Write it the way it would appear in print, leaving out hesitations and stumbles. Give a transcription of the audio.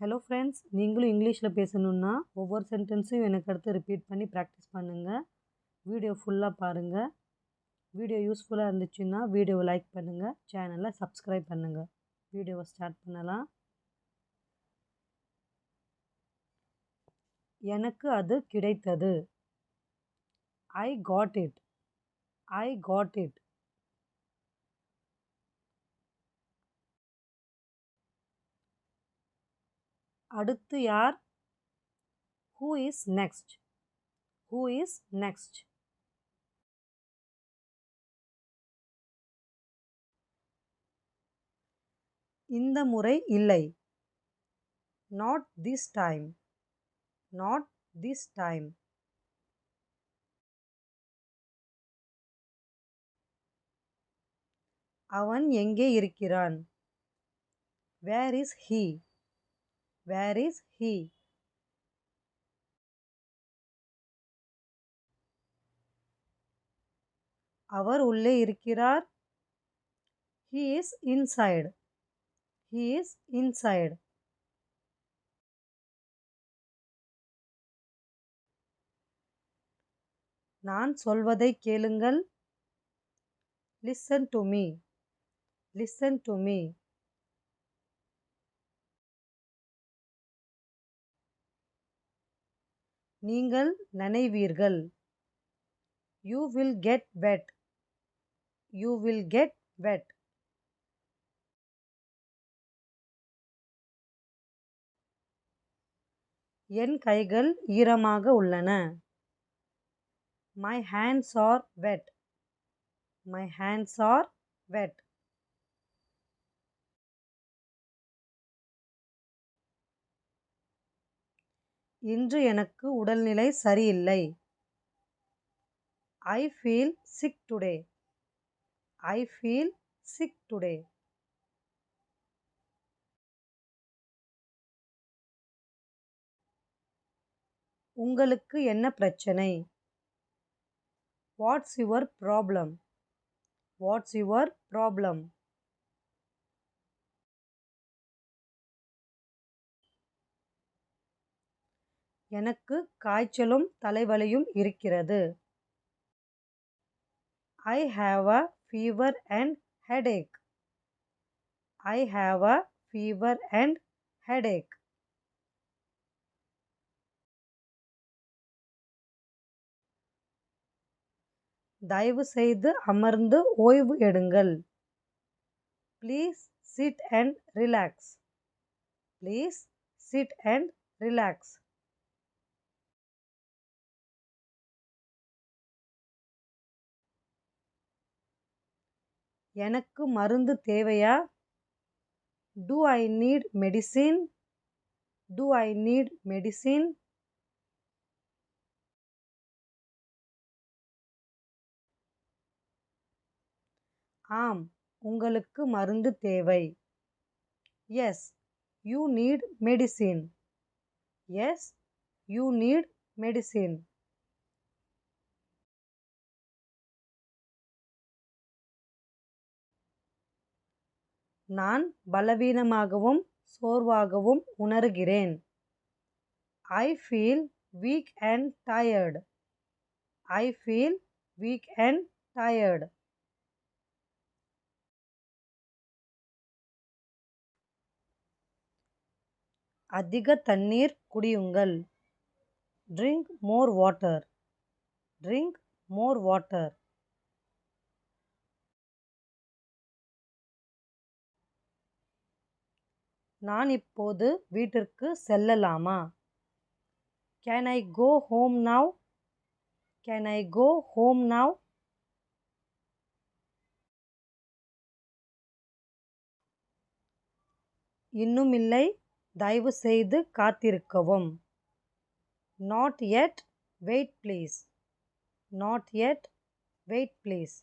Hello friends, நீங்களும் இங்கிலீஷில் பேசணுன்னா ஒவ்வொரு சென்டென்ஸையும் எனக்கு அடுத்து ரிப்பீட் பண்ணி ப்ராக்டிஸ் பண்ணுங்கள். வீடியோ ஃபுல்லாக பாருங்கள். வீடியோ யூஸ்ஃபுல்லாக இருந்துச்சுன்னா வீடியோவை லைக் பண்ணுங்கள், சேனலை சப்ஸ்கிரைப் பண்ணுங்கள். வீடியோவை ஸ்டார்ட் பண்ணலாம். எனக்கு அது கிடைத்தது. I got it. I got it. அடுத்து யார்? Who is next? Who is next? இந்த முறை இல்லை. Not this time. Not this time. அவன் எங்கே இருக்கிறான்? Where is he? Where is he? அவர் உள்ளே இருக்கிறார். He is inside. He is inside. நான் சொல்வதை கேளுங்கள். Listen to me. Listen to me. நீங்கள் நனைவீர்கள். You will get wet. You will get wet. என் கைகள் ஈரமாக உள்ளன. My hands are wet. My hands are wet. இன்று எனக்கு உடல்நிலை சரியில்லை. I feel sick today. I feel sick today. உங்களுக்கு என்ன பிரச்சனை? What's your problem? What's your problem? எனக்கு காய்ச்சலும் தலைவலியும் இருக்கிறது. I have a fever and headache. I have a fever and headache. தயவு செய்து அமர்ந்து ஓய்வு எடுங்கள். Please sit and relax. Please sit and relax. எனக்கு மருந்து தேவையா? Do I need medicine? Do I need medicine? ஆம், உங்களுக்கு மருந்து தேவை. Yes, you need medicine. Yes, you need medicine. நான் பலவீனமாகவும் சோர்வாகவும் உணர்கிறேன். I feel weak and tired. I feel weak and tired. அதிக தண்ணீர் குடியுங்கள். Drink more water. Drink more water. நான் இப்போது வீட்டிற்கு செல்லலாமா? Can I go home now? Can I go home now? இன்னும் இல்லை, தயவு செய்து காத்திருக்கவும். Not yet, wait please. Not yet, wait please.